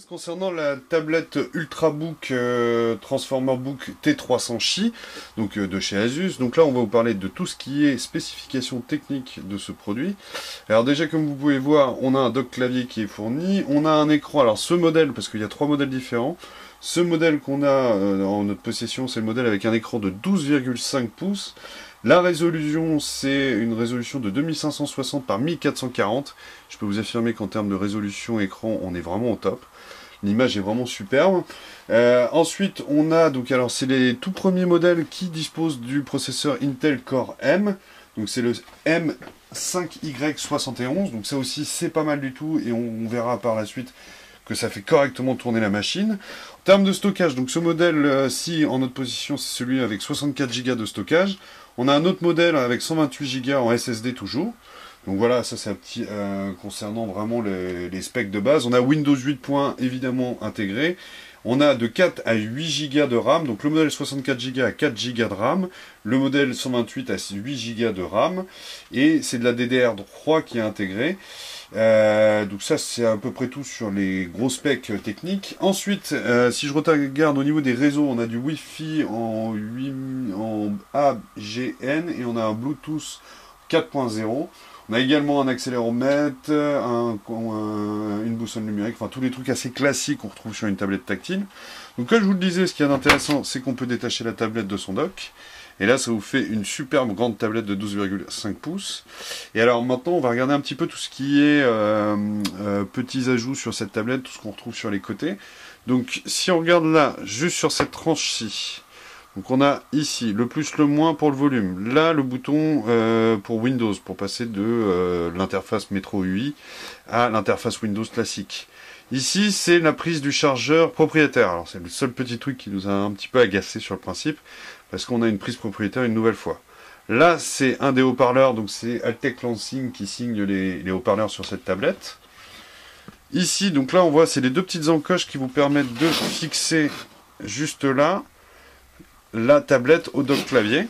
Concernant la tablette Ultrabook Transformer Book T300 donc de chez Asus. Donc là, on va vous parler de tout ce qui est spécification technique de ce produit. Alors déjà, comme vous pouvez voir, on a un dock clavier qui est fourni. On a un écran. Alors ce modèle, parce qu'il y a trois modèles différents. Ce modèle qu'on a en notre possession, c'est le modèle avec un écran de 12,5 pouces. La résolution, c'est une résolution de 2560 par 1440. Je peux vous affirmer qu'en termes de résolution écran, on est vraiment au top. L'image est vraiment superbe. Ensuite, on a, donc alors c'est les tout premiers modèles qui disposent du processeur Intel Core M. Donc c'est le M5Y71. Donc ça aussi, c'est pas mal du tout. Et on verra par la suite que ça fait correctement tourner la machine. En termes de stockage, donc ce modèle-ci en notre position, c'est celui avec 64 Go de stockage. On a un autre modèle avec 128 Go en SSD toujours. Donc voilà, ça c'est un petit concernant vraiment les specs de base. On a Windows 8 évidemment intégré. On a de 4 à 8 Go de RAM. Donc le modèle 64 Go a 4 Go de RAM. Le modèle 128 a 8 Go de RAM. Et c'est de la DDR3 qui est intégrée. Donc ça c'est à peu près tout sur les gros specs techniques. Ensuite, si je regarde au niveau des réseaux, on a du Wi-Fi en AGN et on a un Bluetooth 4.0. On a également un accéléromètre, une boussole numérique, enfin tous les trucs assez classiques qu'on retrouve sur une tablette tactile. Donc comme je vous le disais, ce qui est intéressant, c'est qu'on peut détacher la tablette de son dock. Et là, ça vous fait une superbe grande tablette de 12,5 pouces. Et alors maintenant, on va regarder un petit peu tout ce qui est petits ajouts sur cette tablette, tout ce qu'on retrouve sur les côtés. Donc si on regarde là, juste sur cette tranche-ci, donc on a ici le plus, le moins pour le volume. Là, le bouton pour Windows, pour passer de l'interface Metro UI à l'interface Windows classique. Ici, c'est la prise du chargeur propriétaire. Alors c'est le seul petit truc qui nous a un petit peu agacé sur le principe, parce qu'on a une prise propriétaire une nouvelle fois. Là, c'est un des haut-parleurs, donc c'est Altec Lansing qui signe les haut-parleurs sur cette tablette. Ici, donc là, on voit, c'est les deux petites encoches qui vous permettent de fixer juste là la tablette au dock clavier.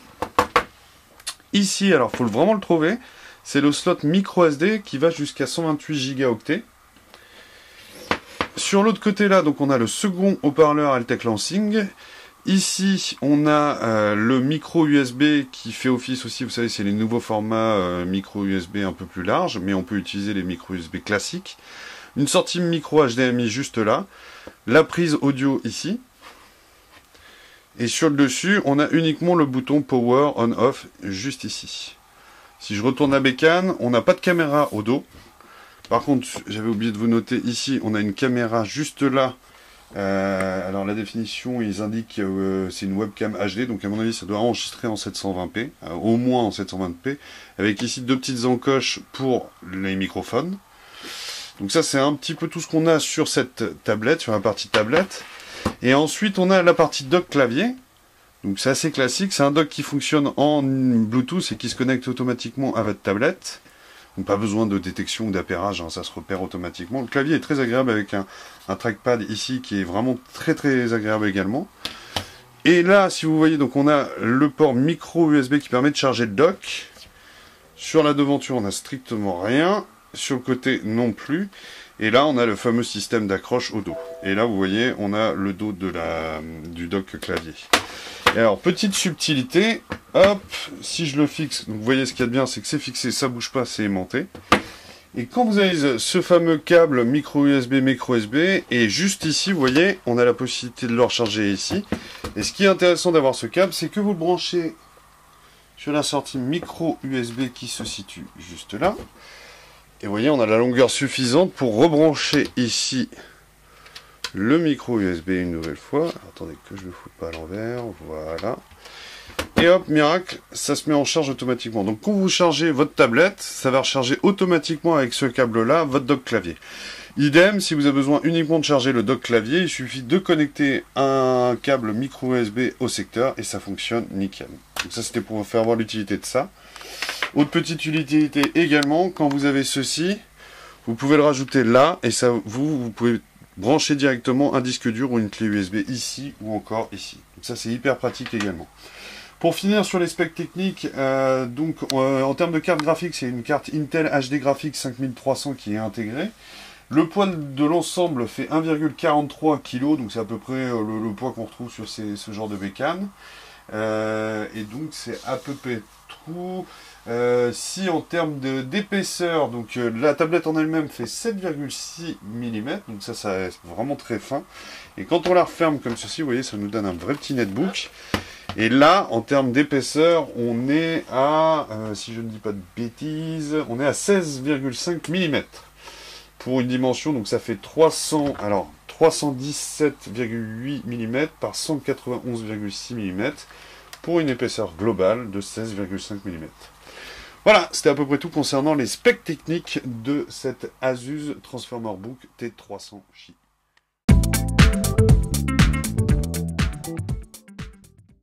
Ici, alors, faut vraiment le trouver, c'est le slot micro SD qui va jusqu'à 128 Go. Sur l'autre côté là, donc on a le second haut-parleur Altec Lansing. Ici, on a le micro USB qui fait office aussi, vous savez, c'est les nouveaux formats micro USB un peu plus larges, mais on peut utiliser les micro USB classiques. Une sortie micro HDMI juste là. La prise audio ici. Et sur le dessus, on a uniquement le bouton Power On-Off juste ici. Si je retourne la bécane, on n'a pas de caméra au dos. Par contre, j'avais oublié de vous noter ici, on a une caméra juste là. Alors la définition, ils indiquent c'est une webcam HD, donc à mon avis ça doit enregistrer en 720p, au moins en 720p, avec ici deux petites encoches pour les microphones. Donc ça c'est un petit peu tout ce qu'on a sur cette tablette, sur la partie tablette. Et ensuite on a la partie dock clavier. Donc c'est assez classique, c'est un dock qui fonctionne en Bluetooth et qui se connecte automatiquement à votre tablette. Donc pas besoin de détection ou d'appairage, hein, ça se repère automatiquement. Le clavier est très agréable avec un trackpad ici qui est vraiment très très agréable également. Et là, si vous voyez, donc on a le port micro USB qui permet de charger le dock. Sur la devanture, on n'a strictement rien. Sur le côté, non plus. Et là, on a le fameux système d'accroche au dos. Et là, vous voyez, on a le dos du dock clavier. Et alors, petite subtilité, hop, si je le fixe, donc vous voyez ce qu'il y a de bien, c'est que c'est fixé, ça bouge pas, c'est aimanté. Et quand vous avez ce fameux câble micro USB, et juste ici, vous voyez, on a la possibilité de le recharger ici. Et ce qui est intéressant d'avoir ce câble, c'est que vous le branchez sur la sortie micro USB qui se situe juste là. Et vous voyez, on a la longueur suffisante pour rebrancher ici le micro USB une nouvelle fois. Alors, attendez que je ne le foute pas à l'envers, voilà. Et hop, miracle, ça se met en charge automatiquement. Donc quand vous chargez votre tablette, ça va recharger automatiquement avec ce câble-là votre dock clavier. Idem, si vous avez besoin uniquement de charger le dock clavier, il suffit de connecter un câble micro USB au secteur et ça fonctionne nickel. Donc ça c'était pour vous faire voir l'utilité de ça. Autre petite utilité également, quand vous avez ceci, vous pouvez le rajouter là et ça vous pouvez brancher directement un disque dur ou une clé USB ici ou encore ici. Donc ça c'est hyper pratique également. Pour finir sur les specs techniques, en termes de carte graphique, c'est une carte Intel HD Graphics 5300 qui est intégrée. Le poids de l'ensemble fait 1,43 kg, donc c'est à peu près le poids qu'on retrouve sur ce genre de bécane. Et donc c'est à peu près tout. Si en termes d'épaisseur, donc la tablette en elle-même fait 7,6 mm, donc ça reste vraiment très fin. Et quand on la referme comme ceci, vous voyez, ça nous donne un vrai petit netbook. Et là, en termes d'épaisseur, on est à, si je ne dis pas de bêtises, on est à 16,5 mm. Pour une dimension, donc ça fait 317,8 mm par 191,6 mm pour une épaisseur globale de 16,5 mm. Voilà, c'était à peu près tout concernant les specs techniques de cette Asus Transformer Book T300 Chi.